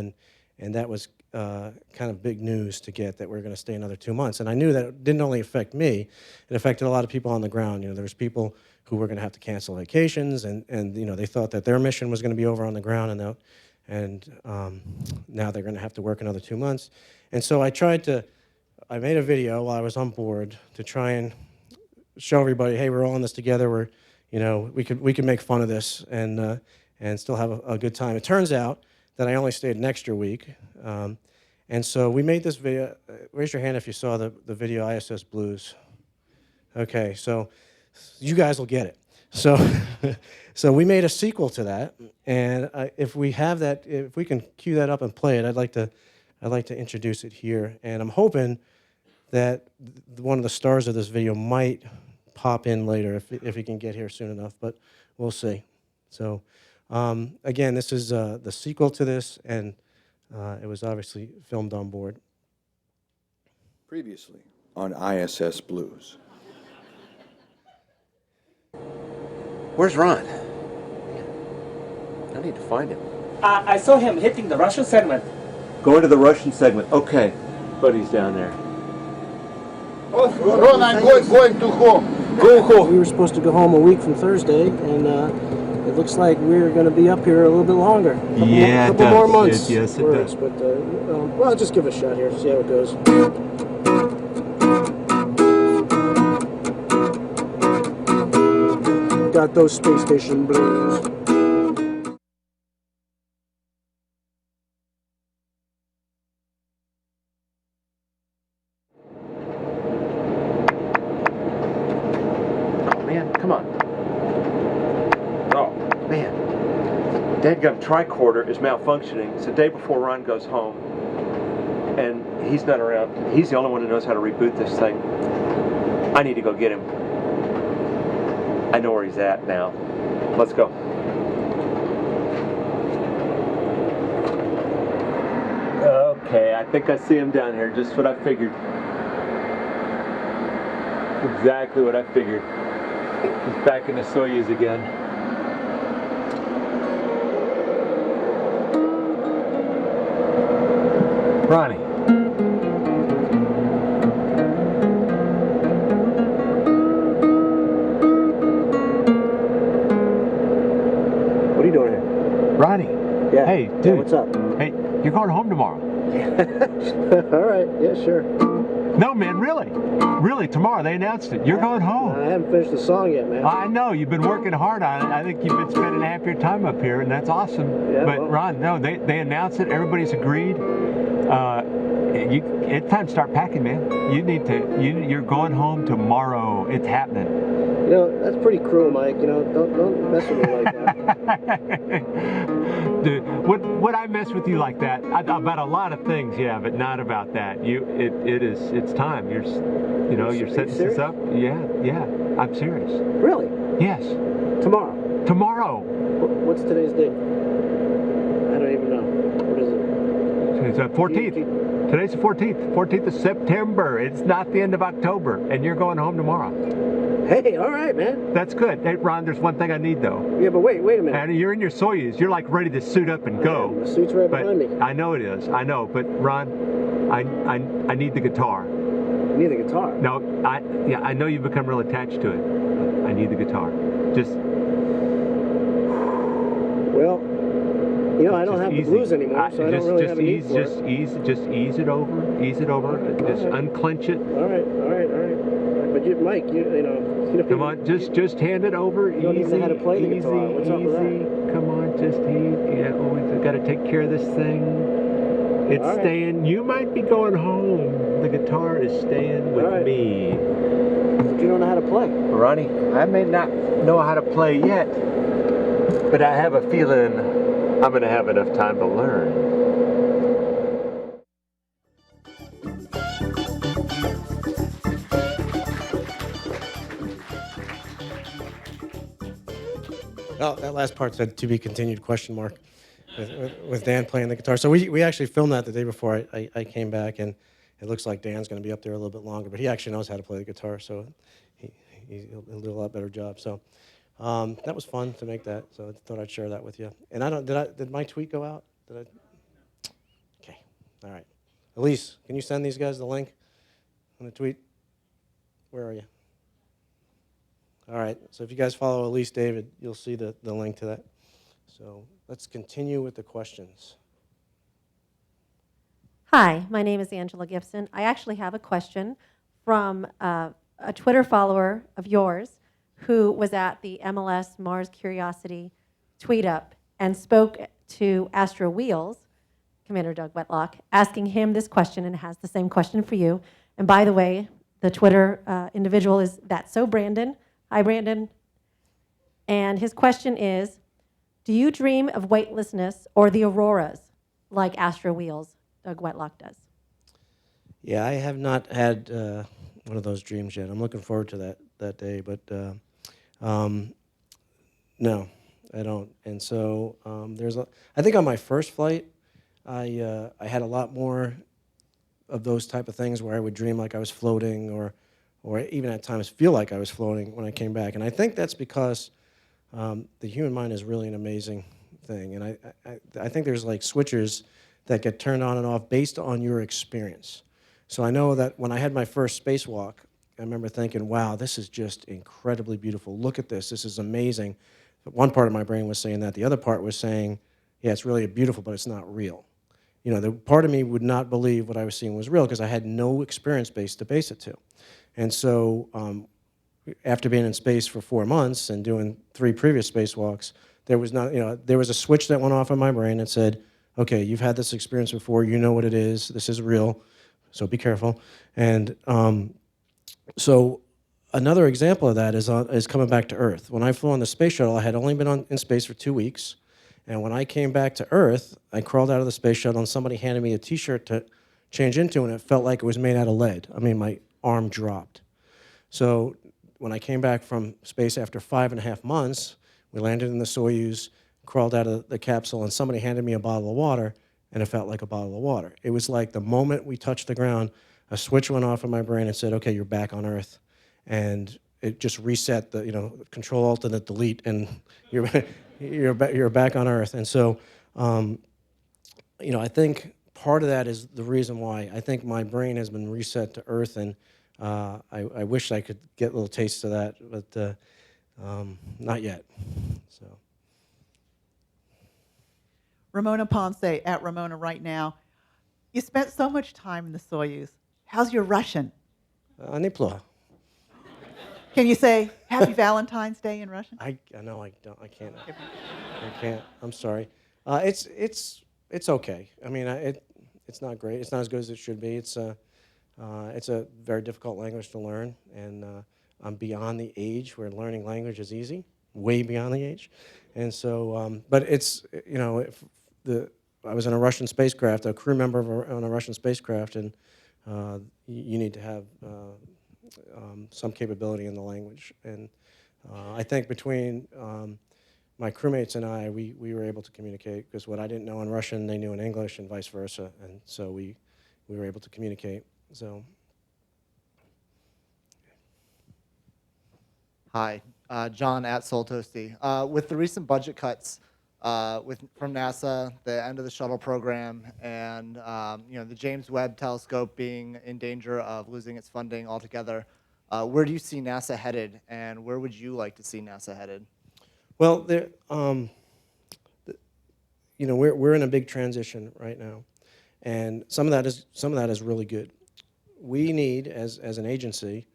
and that was kind of big news to get, that we're going to stay another 2 months. And I knew that it didn't only affect me, it affected a lot of people on the ground. There was people who were going to have to cancel vacations, and they thought that their mission was going to be over on the ground, and now they're going to have to work another 2 months. And so I made a video while I was on board to try and show everybody, hey, we're all in this together. We could make fun of this and still have a good time. It turns out that I only stayed an extra week, And so we made this video. Raise your hand if you saw the video ISS Blues. Okay, so you guys will get it. So, so we made a sequel to that, and if we have that, if we can cue that up and play it, I'd like to introduce it here. And I'm hoping that one of the stars of this video might pop in later if he can get here soon enough, but we'll see. So, again, this is the sequel to this, and it was obviously filmed on board. Previously on ISS Blues. Where's Ron? I need to find him. I saw him hitting the Russian segment. Going to the Russian segment. Okay. Buddy's down there. Ron, I'm going to home. Go home. We were supposed to go home a week from Thursday, and it looks like we're going to be up here a little bit longer. A couple more months. Yes, it does. But, well, just give it a shot here, see how it goes. Got those space station blues. Oh, man, come on. Oh, man. Dadgum tricorder is malfunctioning. It's the day before Ron goes home. And he's not around. He's the only one who knows how to reboot this thing. I need to go get him. I know where he's at now. Let's go. Okay, I think I see him down here. Just what I figured. Exactly what I figured. He's back in the Soyuz again. Ronnie. What are you doing here? Ronnie. Yeah. Hey, dude. Yeah, what's up? Hey, you're going home tomorrow. All right. Yeah, sure. No, man, really. Really, tomorrow. They announced it. You're going home. I haven't finished the song yet, man. I know. You've been working hard on it. I think you've been spending half your time up here, and that's awesome. Yeah, but, well. Ron, no, they announced it. Everybody's agreed. It's time to start packing, man. You're going home tomorrow. It's happening. You know, that's pretty cruel, Mike. You know, don't mess with me like that. Dude, would I mess with you like that? About a lot of things, yeah, but not about that. It's time. You're setting this up. Yeah, I'm serious. Really? Yes. Tomorrow. Tomorrow. What's today's date? I don't even know. What is it? It's the 14th. Today's the 14th. 14th of September. It's not the end of October, and you're going home tomorrow. Hey, all right, man. That's good. Hey, Ron, there's one thing I need, though. Yeah, but wait a minute. And you're in your Soyuz. You're like ready to suit up and go. The suit's right behind me. I know it is. I know. But Ron, I need the guitar. You need the guitar? No, I know you've become real attached to it. I need the guitar. Just. Well, you know, I don't have the blues anymore, so I don't really have a need for it. Just ease it over. Ease it over. Just unclench it. All right. But Mike, you know. Come on, just hand it over. You don't even know how to play the guitar. What's up with that? Come on, just easy. Yeah, we've got to take care of this thing. It's staying. You might be going home. The guitar is staying with me. But you don't know how to play. Ronnie, I may not know how to play yet, but I have a feeling I'm going to have enough time to learn. Oh, that last part said "to be continued?" question mark, with Dan playing the guitar. So we actually filmed that the day before I came back, and it looks like Dan's going to be up there a little bit longer, but he actually knows how to play the guitar, so he'll do a lot better job. So that was fun to make that. So I thought I'd share that with you. And did my tweet go out? Okay, all right. Elise, can you send these guys the link on the tweet? Where are you? All right, so if you guys follow Elise David, you'll see the link to that. So let's continue with the questions. Hi, my name is Angela Gibson. I actually have a question from a Twitter follower of yours who was at the MLS Mars Curiosity Tweetup and spoke to Astro Wheels Commander Doug Wetlock, asking him this question, and has the same question for you. And by the way, the Twitter individual is That's So Brandon. Hi, Brandon. And his question is, do you dream of weightlessness or the auroras like Astro Wheels, Doug Wetlock does? Yeah, I have not had one of those dreams yet. I'm looking forward to that day, but no, I don't. And so I think on my first flight, I had a lot more of those type of things where I would dream like I was floating, or even at times feel like I was floating when I came back. And I think that's because the human mind is really an amazing thing. And I think there's like switches that get turned on and off based on your experience. So I know that when I had my first spacewalk, I remember thinking, wow, this is just incredibly beautiful. Look at this. This is amazing. But one part of my brain was saying that. The other part was saying, yeah, it's really beautiful, but it's not real. You know, the part of me would not believe what I was seeing was real because I had no experience base to base it to. And so after being in space for 4 months and doing 3 previous spacewalks, there was a switch that went off in my brain that said, okay, you've had this experience before, you know what it is, this is real, so be careful. And so another example of that is coming back to Earth. When I flew on the space shuttle, I had only been in space for 2 weeks, and when I came back to Earth, I crawled out of the space shuttle and somebody handed me a t-shirt to change into, and it felt like it was made out of lead. I mean, my arm dropped. So when I came back from space after 5.5 months, we landed in the Soyuz, crawled out of the capsule, and somebody handed me a bottle of water, and it felt like a bottle of water. It was like the moment we touched the ground, a switch went off in my brain and said, okay, you're back on Earth. And it just reset the, Control Alt and Delete, and you're back on Earth. And so, I think part of that is the reason why I think my brain has been reset to Earth, and I wish I could get little tastes of that, but not yet. So. Ramona Ponce at Ramona right now. You spent so much time in the Soyuz. How's your Russian? Neplохо. Can you say Happy Valentine's Day in Russian? I know I don't. I can't. I can't. I'm sorry. It's okay. I mean, it's not great. It's not as good as it should be. It's a very difficult language to learn, and I'm beyond the age where learning language is easy. Way beyond the age, and so. But it's I was in a Russian spacecraft, a crew member on a Russian spacecraft, and you need to have some capability in the language. And I think between my crewmates and I, we were able to communicate, because what I didn't know in Russian, they knew in English, and vice versa. And so we were able to communicate. So. Hi, John at Soltosti. With the recent budget cuts from NASA, the end of the shuttle program, and the James Webb Telescope being in danger of losing its funding altogether, where do you see NASA headed, and where would you like to see NASA headed? Well, we're in a big transition right now, and some of that is really good. We need, as an agency,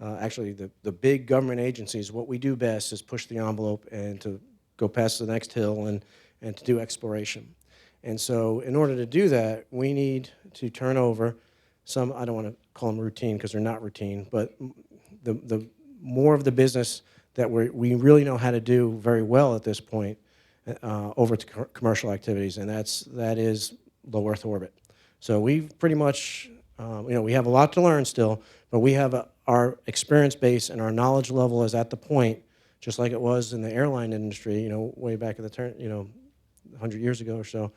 actually the big government agencies, what we do best is push the envelope and to go past the next hill and to do exploration. And so in order to do that, we need to turn over some, I don't want to call them routine because they're not routine, but the more of the business that we really know how to do very well at this point over to commercial activities, and that is low Earth orbit. So we've pretty much, we have a lot to learn still, but we have our experience base and our knowledge level is at the point, just like it was in the airline industry, way back at the turn, 100 years ago or so,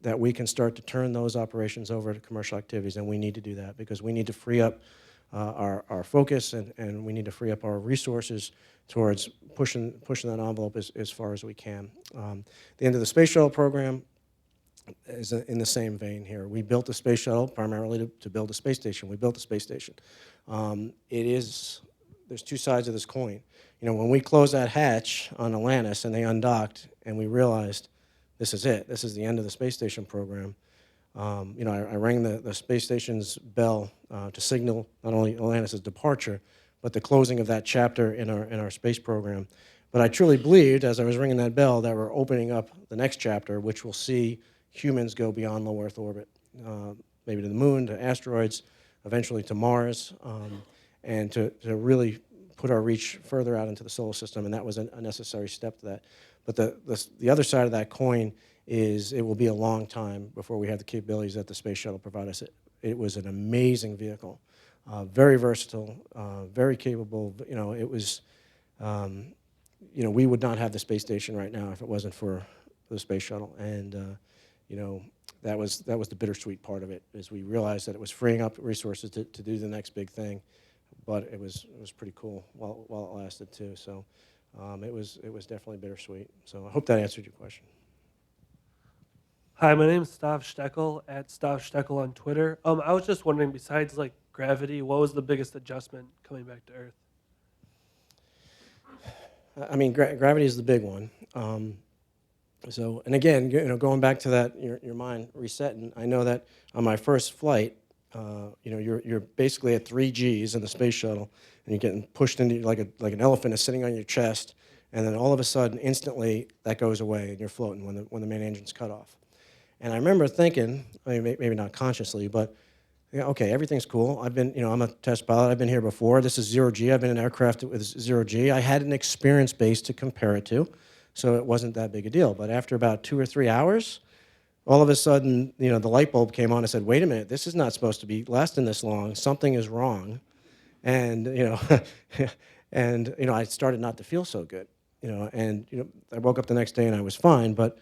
that we can start to turn those operations over to commercial activities, and we need to do that because we need to free up our focus and we need to free up our resources towards pushing that envelope as far as we can. The end of the space shuttle program is in the same vein here. We built the space shuttle primarily to build a space station. We built the space station. There's two sides of this coin. When we closed that hatch on Atlantis and they undocked and we realized this is it, this is the end of the space station program, I rang the space station's bell to signal not only Atlantis' departure, but the closing of that chapter in our space program. But I truly believed, as I was ringing that bell, that we're opening up the next chapter, which will see humans go beyond low Earth orbit, maybe to the moon, to asteroids, eventually to Mars, and to really put our reach further out into the solar system, and that was a necessary step to that. But the other side of that coin is it will be a long time before we have the capabilities that the space shuttle provided us. It was an amazing vehicle, very versatile, very capable. You know, it was, you know, we would not have the space station right now if it wasn't for the space shuttle. And, you know, that was the bittersweet part of it, is we realized that it was freeing up resources to do the next big thing. But it was pretty cool while it lasted too. So it was definitely bittersweet. So I hope that answered your question. Hi, my name is Stav Steckel at Stav Steckel on Twitter. I was just wondering, besides like gravity, what was the biggest adjustment coming back to Earth? I mean, gravity is the big one. So, and again, you know, going back to that, your mind resetting. I know that on my first flight, you know, you're basically at 3 Gs in the space shuttle, and you're getting pushed into like an elephant is sitting on your chest, and then all of a sudden, instantly, that goes away, and you're floating when the main engine's cut off. And I remember thinking, I mean, maybe not consciously, but yeah, okay, everything's cool. I've been, you know, I'm a test pilot. I've been here before. This is 0 G. I've been in an aircraft with 0 G. I had an experience base to compare it to, so it wasn't that big a deal. But after about 2 or 3 hours, all of a sudden, you know, the light bulb came on and said, wait a minute, this is not supposed to be lasting this long. Something is wrong. And, you know, and, you know, I started not to feel so good, you know, and, you know, I woke up the next day and I was fine. But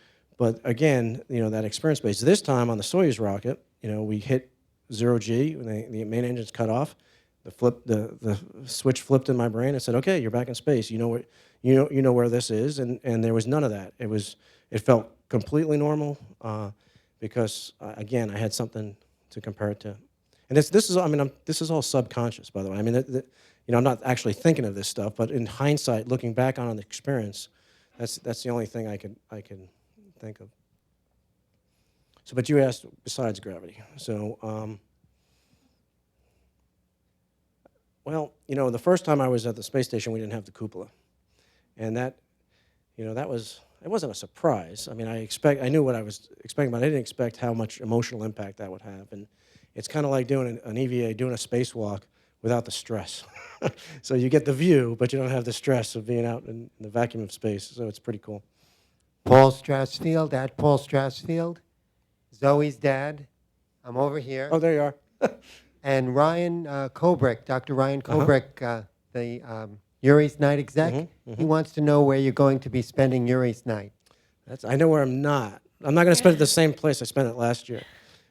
again, you know, that experience base, this time on the Soyuz rocket, you know, we hit 0 G, when the main engine's cut off, the switch flipped in my brain and said, okay, you're back in space. You know where this is, and there was none of that. It felt completely normal because again, I had something to compare it to. And this is all subconscious, by the way. I mean, you know, I'm not actually thinking of this stuff, but in hindsight, looking back on the experience, that's the only thing I can think of. So, but you asked besides gravity. So, well, you know, the first time I was at the space station, we didn't have the cupola, and that, you know, it wasn't a surprise. I mean, I knew what I was expecting, but I didn't expect how much emotional impact that would have. And it's kind of like doing an EVA, doing a spacewalk without the stress. So you get the view, but you don't have the stress of being out in the vacuum of space. So it's pretty cool. Paul Strassfield, at Paul Strassfield. Zoe's dad. I'm over here. Oh, there you are. And Ryan Kobrick, Dr. Ryan Kobrick, the Yuri's Night exec. He wants to know where you're going to be spending Yuri's Night. I know where I'm not. I'm not going to spend it the same place I spent it last year,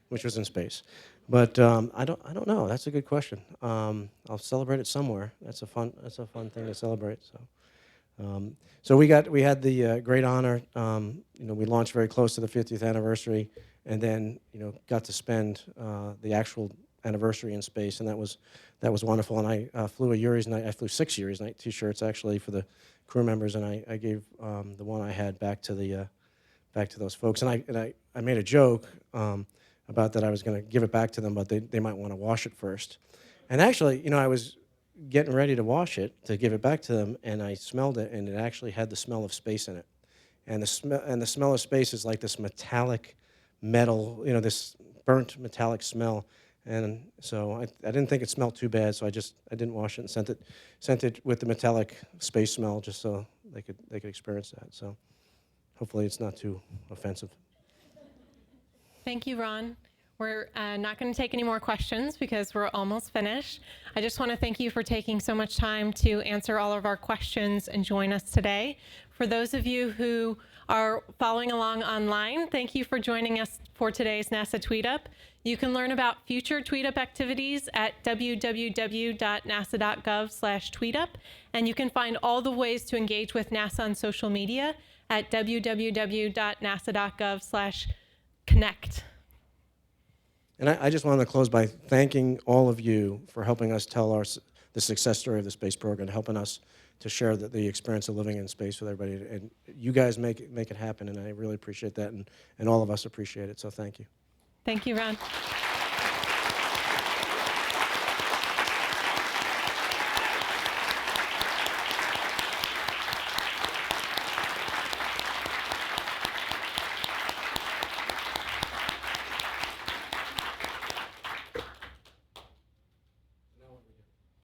which was in space. But I don't know. That's a good question. I'll celebrate it somewhere. That's a fun thing to celebrate. So we had the great honor. You know, we launched very close to the 50th anniversary, and then, you know, got to spend the actual anniversary in space, and that was wonderful. And I flew a Yuri's Night. I flew 6 Yuri's Night T-shirts actually for the crew members, and I gave the one I had back to those folks. And I made a joke about that I was going to give it back to them, but they might want to wash it first. And actually, you know, I was getting ready to wash it to give it back to them, and I smelled it, and it actually had the smell of space in it. And the smell of space is like this metallic metal, you know, this burnt metallic smell. And so I didn't think it smelled too bad, so I didn't wash it and sent it with the metallic space smell, just so they could experience that. So hopefully it's not too offensive. Thank you, Ron. We're not going to take any more questions because we're almost finished. I just want to thank you for taking so much time to answer all of our questions and join us today. For those of you who are following along online, thank you for joining us for today's NASA Tweetup. You can learn about future Tweetup activities at www.nasa.gov/tweetup, and you can find all the ways to engage with NASA on social media at www.nasa.gov/connect. And I just wanted to close by thanking all of you for helping us tell the success story of the space program, helping us to share the experience of living in space with everybody. And you guys make it happen, and I really appreciate that, and all of us appreciate it. So thank you. Thank you, Ron.